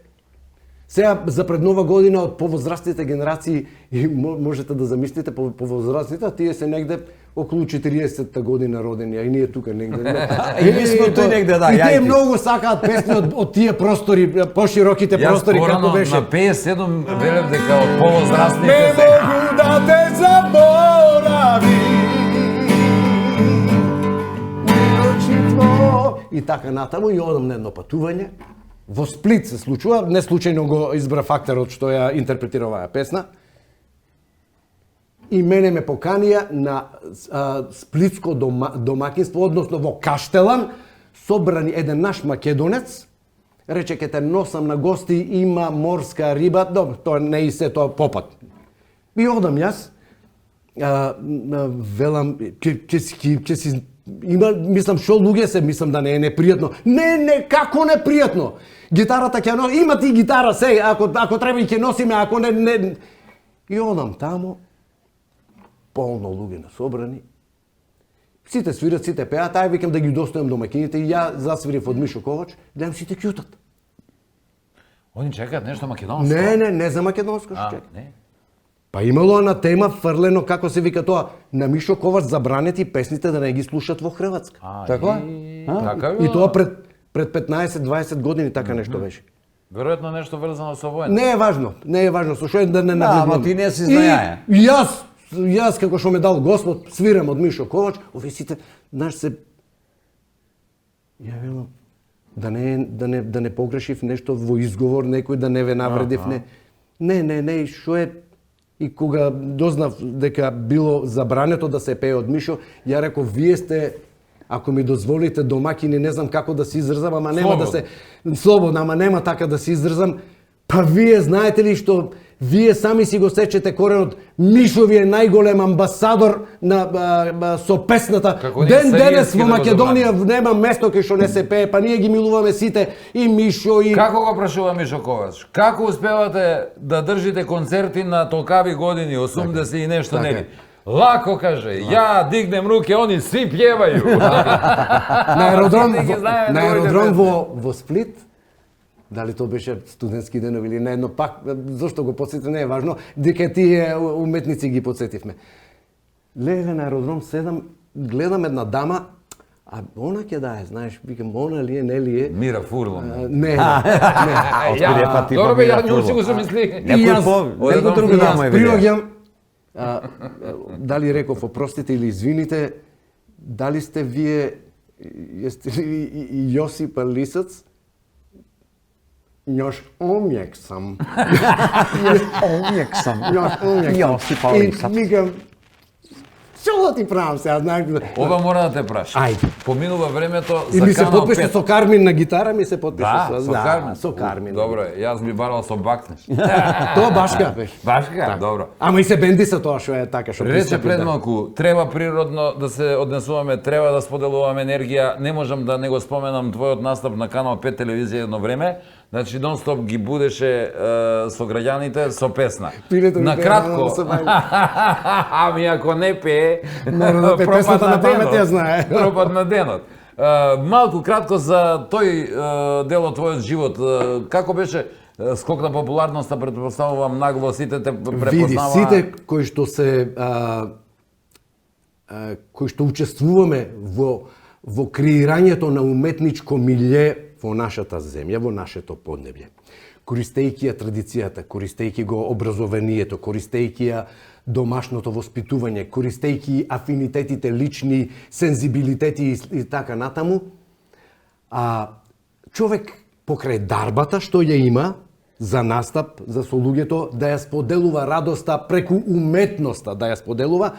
S5: Сега за пред нова година од повозрастните генерации и можете да замислите повозрастните, тие се негде околу 40-та година родени, а и ние тука негде.
S6: И ми сме тој негде, да,
S5: И тие
S6: јајки.
S5: многу сакаат песни од тие простори, пошироките
S1: Јас
S5: простори како
S1: порано
S5: беше.
S1: на 57 велев дека од повозрастните
S2: Не
S1: се...
S2: могу да те заборавим.
S5: Милочитво и така натаму и одам на едно патување. Во Сплит се случува, не случајно го избрав актерот што ја интерпретира оваа песна. И мене ме поканија на сплитско домакинство, односно во Каштелан, собрани еден наш македонец, рече ке те носам на гости, има морска риба, добро, тоа не и се тоа попат. И одам јас, велам, ќе си има, мислам, шо луѓе се, мислам да не е непријатно. Не, како непријатно? Гитарата ќе носи, има ти гитара се, ако треба и ќе носиме, ако не. И одам таму, полно луѓе на собрани. Сите свират, сите пеат, ај викам да ги достојам домакините и ја засвирив од Мишо Ковач, гледам сите кјутат.
S1: Они чекаат нешто македонско.
S5: Не за македонско што чека.
S1: Не.
S5: Па имало на тема фрлено, како се вика тоа, на Мишо Ковач забранети песните да не ги слушат во Хрватска.
S6: Така?
S1: Така
S5: И тоа пред 15-20 години така нешто беше.
S1: Веројатно нешто врзано со војна.
S5: Не е важно, со што е да не
S6: Да,
S5: навлегувам.
S6: ама ти не си знаеја.
S5: И јас како што ме дал Господ, свирам од Мишо Ковач, овие сите, знаеш се, ја велам, да не погрешив нешто во изговор, некој да не ве навредив, не, што е. И кога дознав дека било забрането да се пее од Мишо, ја реков, вие сте, ако ми дозволите домакини, не знам како да се изразам, ама нема да се... Слободно, ама нема така да се изразам. Па вие знаете ли што вие сами си го сечете коренот, Мишо ви е најголем амбасадор со песната.
S1: Како
S5: Ден
S1: ние
S5: денес
S1: саријевски
S5: во
S1: да го
S5: Македонија нема место кај што не се пее, па ние ги милуваме сите, и Мишо, и...
S1: Како го прашува Мишо Ковач? Како успевате да држите концерти на толкави години, 80 и нешто
S5: Така е.
S1: нели? Лако каже, ја дигнем руке, они сви пјевају.
S5: На аеродром,
S1: Сите ги знаеме
S5: на
S1: неговите
S5: аеродром
S1: песни.
S5: во Сплит, дали тоа беше студентски денови или не едно, пак, зошто го подсети, не е важно, дека тие уметници ги подсетивме. Леле, на аеродром седам, гледам една дама, а она ќе дае, знаеш, викам, она ли е, не ли е?
S1: Мира Фурло.
S5: Не.
S6: Откаде па ти
S1: Добро
S6: па
S1: бе,
S6: Мира
S1: ја нju си
S6: Фурло?
S1: го замисли.
S6: Некој некој друг дама е видео.
S5: Приоѓам, дали реков опростите или извините, дали сте вие, јесте ли и Јосипа Лисац? Још омјек сам.
S6: Омјек сам.
S5: Још омјек сам.
S6: Јосипа Лисац.
S5: И викам, што да ти правам сега, знаеш?
S1: Ова мора да те праша.
S5: Ајде.
S1: Поминува времето
S5: И
S1: за
S5: ми се
S1: Канал
S5: подпише
S1: 5.
S5: со Кармин на гитара, ми се подпише
S1: Да, со Кармин.
S5: Со Кармин.
S1: Добро е, јас би барал со Бакнеш.
S5: Тоа башка беше.
S1: Башка, добро.
S5: Ама и се бендиса тоа што е така што
S1: Рече
S5: пристапи,
S1: пред
S5: да.
S1: малку, треба природно да се однесуваме, треба да споделуваме енергија. Не можам да не го споменам твојот настап на Канал 5 телевизија едно време. Значи, нон-стоп ги будеше со граѓаните со песна.
S5: Пилето ми
S1: На
S5: пее,
S1: кратко,
S5: ама се бави.
S1: ами ако не пее,
S5: Мора да пее, песната на памет ја знае.
S1: Пропад на денот. Малку кратко за тој дел од твојот живот. Како беше скок на популарноста, претпоставувам нагло сите те
S5: Види,
S1: препознава.
S5: сите кои што кои што учествуваме во креирањето на уметничко милје во нашата земја, во нашето поднебје. Користејќи ја традицијата, користејќи го образованието, користејќи ја домашното воспитување, користејќи афинитетите, лични сензибилитети и така натаму, човек покрај дарбата што ја има за настап, за со луѓето, да ја споделува радоста преку уметноста, да ја споделува,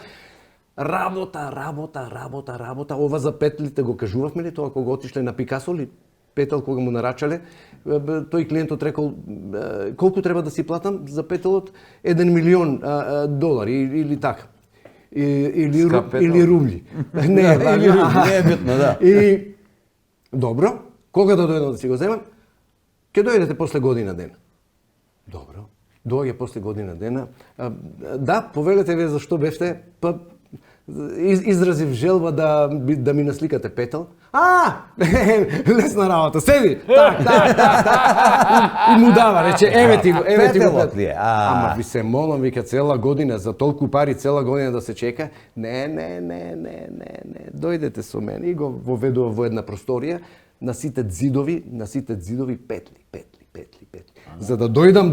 S5: работа, ова за петлите го кажувавме ли тоа кога отишле на Пикасо ли? Петел кога му нарачале, тој клиентот рекол колку треба да си платам за петелот? $1 милион или така.
S1: Скапетал.
S5: или румли. Не, или румли,
S3: не е битно, да.
S5: И добро, кога да дојдам да си го земам? Ќе дојдете после година дена. Добро. Доаѓа после година дена. Да, повелете вие зашто бевте, па изразив желба да ми насликате петел. Лесна работа, седи. Так. И му дава, рече, еве ти го.
S3: Петелот ли е?
S5: Ама ви се молам, вика, цела година, за толку пари, цела година да се чека. Не. Дојдете со мене и го воведува во една просторија, на сите зидови петли. За да дојдам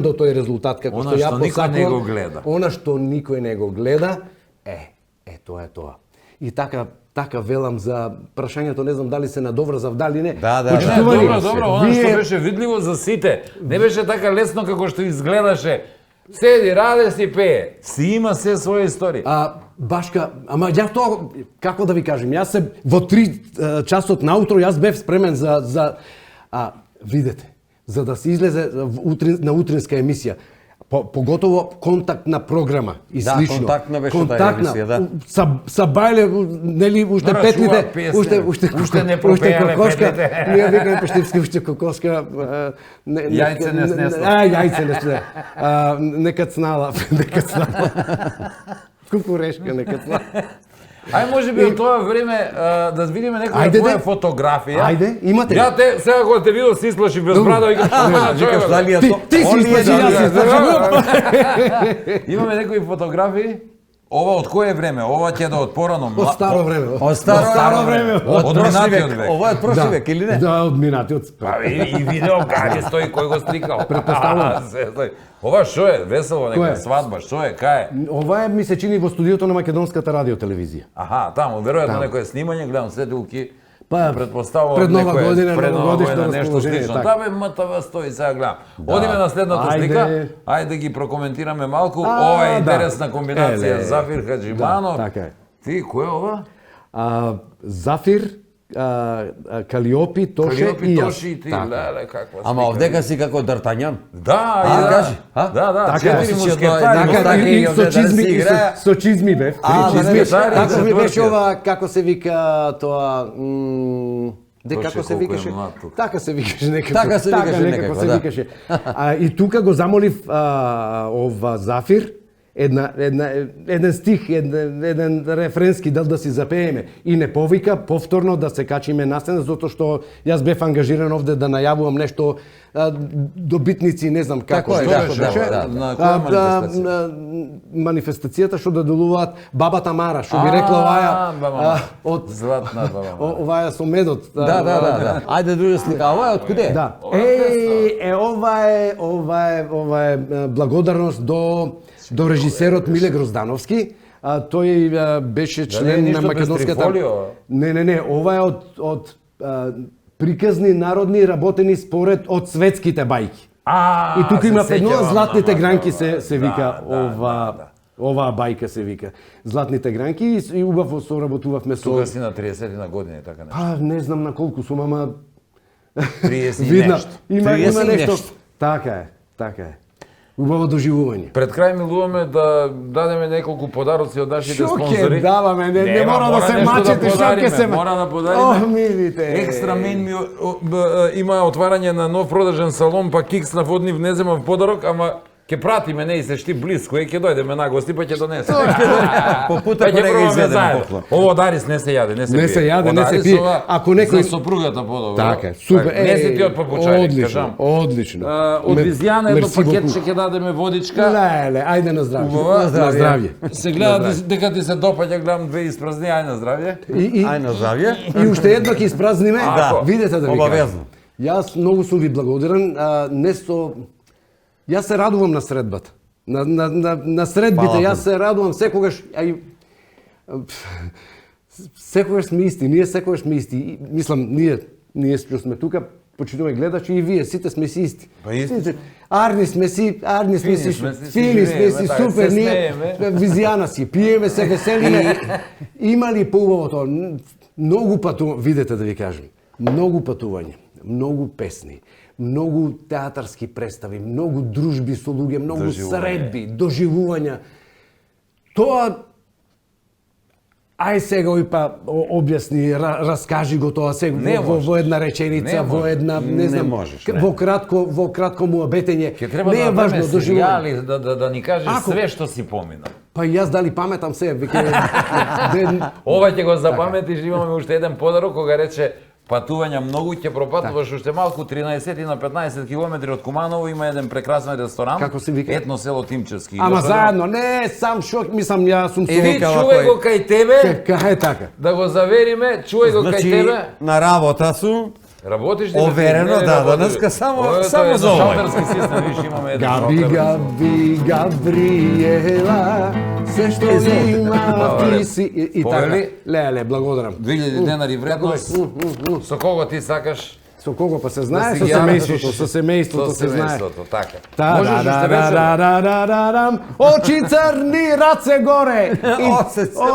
S5: до тој резултат како
S1: Она
S5: што ја
S1: што никој не го
S5: посакувам,
S1: гледа.
S5: она што никој не го гледа, тоа е тоа. И така велам за прашањето, не знам дали се надоврзав, дали не.
S3: Да.
S5: Почитувани,
S1: Добро, она
S5: вие-
S1: што беше видливо за сите. Не беше така лесно како што изгледаше. Седи, раде си пее. Си има се своја историја.
S5: Башка, ама ја тоа, како да ви кажем, јас се во 3 часот наутро јас бев спремен за видете, за да се излезе на утринска емисија. Поготово контактна програма и
S3: Да,
S5: слично.
S3: контактна беше таа емисија, да.
S5: Са бајле, нели, уште
S1: Да,
S5: петлите,
S1: рачува песни, уште не пропеале петлите.
S5: Ние викаме пештивски уште кокошка.
S1: Јајце не снесло.
S5: Јајце не снесло. Нека цнала. Кукурешка, нека цнала.
S1: Ај може би од тоа време да видиме некоја
S5: Ајде,
S1: твоја
S5: де.
S1: фотографија.
S5: Ајде, имате ли?
S1: Ја те сега кога те видов се исплаши без брада, викаш
S3: Викаш, дали е
S5: Ти-
S3: то?
S5: ти си
S3: Он ли е,
S5: исплаши,
S3: дали
S5: јас
S3: е?
S5: си исплаши.
S1: Имаме некои фотографии. Ова од кое време? Ова ќе да од порано.
S5: Од старо време.
S3: Од старо
S5: време.
S1: Од минатиот век.
S3: Ова е од прошли век, или не?
S5: Да, од минатиот.
S1: Па и видео кај стои кој го стрикал.
S5: Претпоставувам.
S1: Се стои. Ова што е? Весело
S5: Кој
S1: нека
S5: е?
S1: свадба, што е? Кај е?
S5: Ова е, ми се чини, во студиото на Македонската радиотелевизија.
S1: Аха, таму веројатно некое снимање, гледам светилки.
S5: Па,
S1: Предпоставувам
S5: пред Нова
S1: некое
S5: година,
S1: пред Нова
S5: новогодишно
S1: година, нешто
S5: расположение,
S1: слично.
S5: така.
S1: Да бе, МТВ стои сега гледам. Одиме на следната
S5: Ајде.
S1: слика. Ајде ги прокоментираме малку. Ова е
S5: да.
S1: интересна комбинација.
S5: Еле.
S1: Зафир Хаджиманов.
S5: Да, така е.
S1: Ти, кој е ова?
S5: Зафир, Калиопи, Тоше
S1: Калиопи,
S5: и јас.
S1: Тоши и ти,
S5: Така.
S1: леле, каква
S3: Ама овдека си како Д'Артањан.
S1: Да,
S3: А,
S1: и да.
S3: кажи, а?
S1: Да,
S5: Така е.
S1: четири
S3: Си
S1: мускетари.
S3: одно-
S5: Така,
S3: Така,
S5: и
S3: и
S5: со
S3: овде да
S5: чизми,
S3: си
S5: и
S3: играе.
S5: со чизми бев.
S3: А,
S5: Чизми.
S1: мускетари,
S5: Како ми беше
S1: четвртија.
S5: ова, како се вика тоа, де
S1: Тоше,
S5: како се
S1: колку е
S5: викаше?
S1: млад тука.
S5: Така се викаше некако.
S3: Така се викаше
S5: некако
S3: некако,
S5: се
S3: да.
S5: викаше. И тука го замолив ова Зафир, еден стих, еден рефренски дел да си запееме. И не повика повторно да се качиме на сцена, затоа што јас бев ангажиран овде да најавувам нешто добитници, не знам како.
S3: Така е,
S5: што
S3: да,
S5: беше.
S3: да, да.
S1: На која манифестација?
S5: Манифестацијата што да делуваат бабата Мара, што би рекла оваја
S1: баба
S5: од
S1: Златна баба Мара.
S5: оваја со медот.
S3: Да. Ајде друга слика. А ова е од куде?
S5: Да. Ова е благодарност до режисерот Миле Гроздановски. Тој беше член
S1: ништо
S5: на
S1: без
S5: македонската.
S1: трифолио?
S5: Не, ова е од приказни народни работени според од светските бајки. И тука има едно златните гранки се вика оваа бајка се вика. Златните гранки и убаво соработувавме со.
S1: Тука си на 30 на години, така нешто.
S5: Не знам на колку сум, ама
S1: 30 и
S5: видно.
S1: нешто.
S5: Има
S3: 30 и
S5: нешто.
S3: нешто.
S5: Така е. Убаво доживување.
S1: Пред крај милуваме да дадеме неколку подароци од нашите
S5: Шо
S1: спонзори.
S5: ќе даваме, не
S1: Нема,
S5: мора да се
S1: нешто
S5: мачете, шо
S1: подариме,
S5: ќе се
S1: Мора да подариме.
S5: Ох, милите.
S1: Екстра мен ми има отварање на нов продажен салон, па кикс на водни внеземав подарок, ама ќе пратиме, не и се шти близко, ќе дојдеме на гости, па ќе донесе.
S3: По пута
S1: Па
S3: ќе
S1: ќе
S3: го
S1: пробаме
S3: изведеме
S1: заедно.
S3: поклон.
S1: Ово дарис не се јаде, не се пие.
S5: Не се јаде, не се
S1: Дарис
S5: пие.
S1: ова
S5: Ако некој-
S1: за сопругата подобро.
S5: Така е, супер.
S1: Не се ти од папучари, кажам.
S5: Одлично.
S1: Од Визијана едно
S5: Мерси
S1: пакетче
S5: боку.
S1: ќе дадеме водичка.
S5: Леле, ајде на здравје.
S1: Убава.
S5: На здравје.
S1: Се гледа дека ти се допаѓа, гледам две испразни, ај на здравје.
S5: И
S3: Ај на здравје.
S5: И уште едно ќе испразниме.
S1: Да.
S5: Видете да ви
S3: Обавезно.
S5: кажам. Јас многу сум ви благодарен, јас се радувам на средбата. На средбите,
S3: Фала
S5: јас се радувам секогаш, секогаш сме исти, ние секогаш сме исти. Мислам, ние што сме тука, почитуваме гледачи и вие, сите сме си исти.
S1: Па исти
S5: Сите. Арни сме си,
S1: Фини сме си,
S5: фини сме си,
S1: живееме, така,
S5: супер,
S1: се
S5: ние
S1: смееме.
S5: Визијана си, пиеме се, веселиме. Има ли поубаво тоа? Многу видете да ви кажем, многу патување, многу песни, многу театарски представи, многу дружби со луѓе, многу средби, доживувања. Тоа Ај сега ој па објасни, раскажи го тоа сега
S1: Не
S5: во една реченица,
S1: Не
S5: во
S1: можеш.
S5: една, не
S1: Не
S5: знам,
S1: можеш, не.
S5: во кратко муабетење.
S1: Ќе треба
S5: Не е
S1: да
S5: важно
S1: направиме
S5: доживување.
S1: серијали, да ни кажеш
S5: Ако-
S1: све што си поминал.
S5: Па и јас дали паметам се, веќе
S1: Ова ќе го запаметиш, имаме уште еден подарок кога рече патувања многу ќе пропатуваш уште малку 13 на 15 километри од Куманово има еден прекрасен ресторан.
S5: Како се вика?
S1: Етно село Тимчевски.
S5: Ама
S1: Дошле
S5: заедно, не сам шок, мислам јас сум
S1: Еви, чувај го кај тебе,
S5: Кај така.
S1: да го завериме, чувај го кај
S8: Значи,
S1: тебе.
S8: на работа су,
S1: Работиш ли?
S8: Оверено,
S1: Не, не
S8: да,
S1: работиш.
S8: денеска само-
S1: Ова,
S8: само
S1: тоа е
S8: за овој.
S1: шалтерски систем, виж, имаме еден
S5: Габи,
S1: шалтерски.
S5: Габи, Габриела, се што има ти си и така.
S1: Повели?
S5: Леле, благодарам.
S1: 2000 денари вредност. Со кого ти сакаш?
S5: Со кого па се знае,
S1: Да
S5: со
S1: си ги
S5: семејството,
S1: јавиш.
S5: со семејството
S1: Со
S5: се знае.
S1: семејството, така.
S5: Та,
S1: Можеш уште вечер.
S5: Очи црни, раце горе.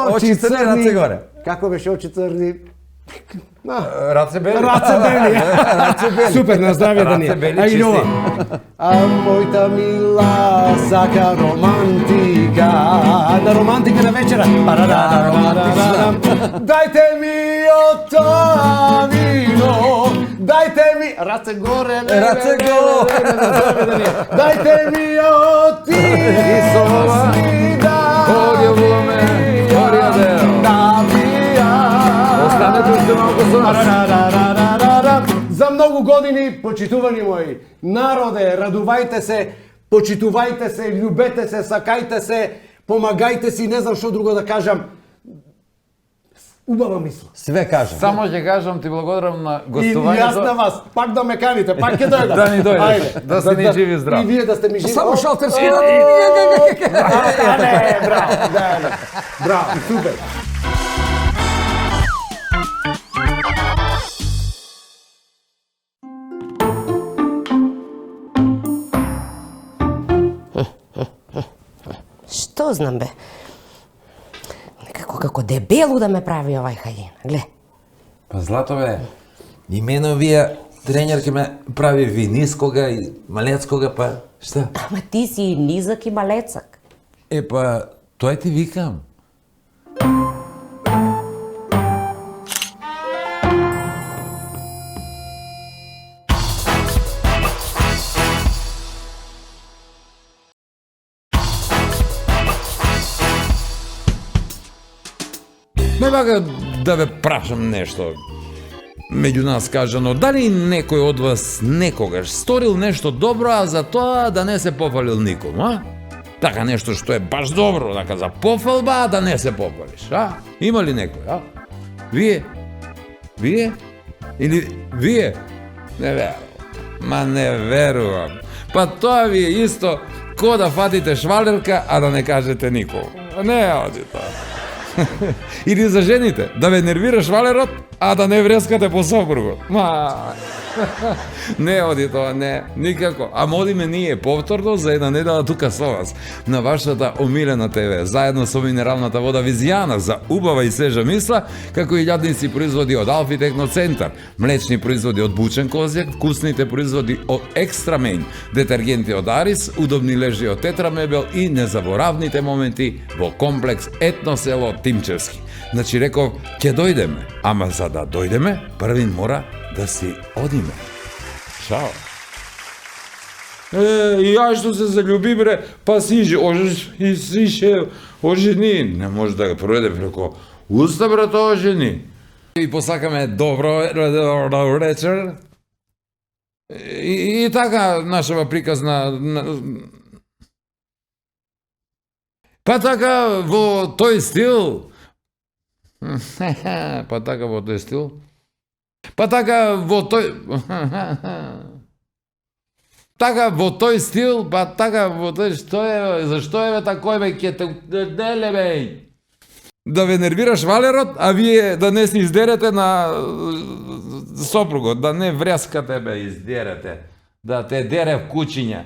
S8: Очи црни, раце горе.
S5: Како беше очи црни?
S1: Раце бели.
S5: Раце бели. Супер, на здравје да ни.
S1: Раце бели,
S5: Ај,
S1: чисти.
S5: ова. А мојта мила сака романтика. На романтика на вечера. Дајте ми од тоа вино. Дајте ми раце горе.
S8: Раце горе.
S5: Дајте ми од тие
S1: ова. Одјавуваме вториот дел.
S5: да пија.
S1: Останете уште малку со нас.
S5: За многу години, почитувани мои народе, радувајте се, почитувајте се, љубете се, сакајте се, помагајте си, не знам што друго да кажам. Убава мисла.
S8: Све кажам.
S1: Само ќе кажам ти благодарам на
S5: И
S1: гостувањето.
S5: јас на вас, пак да ме каните, пак ќе дојдам.
S1: Да ни дојдеш,
S5: Ајде,
S1: да си ни жив и здрав.
S5: И вие да сте ми живи.
S3: Само шалтерски.
S5: Не, браво, да, да. Браво, супер.
S7: Што знам бе? Некако како дебелу да ме прави овај хајина, гле.
S9: Па злато бе, и мене овие тренер ќе ме прави винискога и малецкога, па шта?
S7: Ама ти си и низак и малецак.
S9: Па, тоа ти викам.
S1: Не бага да ве прашам нешто. Меѓу нас кажано, дали некој од вас некогаш сторил нешто добро, а за тоа да не се пофалил никому, а? Така нешто што е баш добро, така за пофалба, а да не се пофалиш, а? Има ли некој, а? Вие? Вие? Или вие? Не верувам. Ма не верувам. Па тоа ви е исто ко да фатите швалерка, а да не кажете никому. Не оди тоа. Или за жените, да ве нервира швалерот, а да не врескате по сопругот. Ма, не оди тоа, не, никако. Ама одиме ние повторно за една недела тука со вас, на вашата омилена ТВ, заедно со минералната вода Визијана за убава и свежа мисла, како и илјадници производи од Алфи Техноцентар, млечни производи од Бучен Козјак, вкусните производи од Екстра Мејн, детергенти од Арис, удобни лежи од Тетра Мебел и незаборавните моменти во комплекс Етно село Тимчевски. Значи реков, ќе дојдеме, ама за да дојдеме, првин мора да си одиме. Чао. И ја што се залюби, бре, па сиже, и сише, ожени. Не може да го проведе преко уста, бре, тоа ожени. И посакаме добро вечер. И така, нашава приказна... Па така, во тој стил... Па така во тој стил... Па така во тој... Така во тој стил, па така во тој... Што е, зашто е бе такој бе, ке те... Деле бе! Да ве нервираш валерот, а вие да не се издерете на сопругот, да не врескате бе, издерете. Да те дере в кучиња.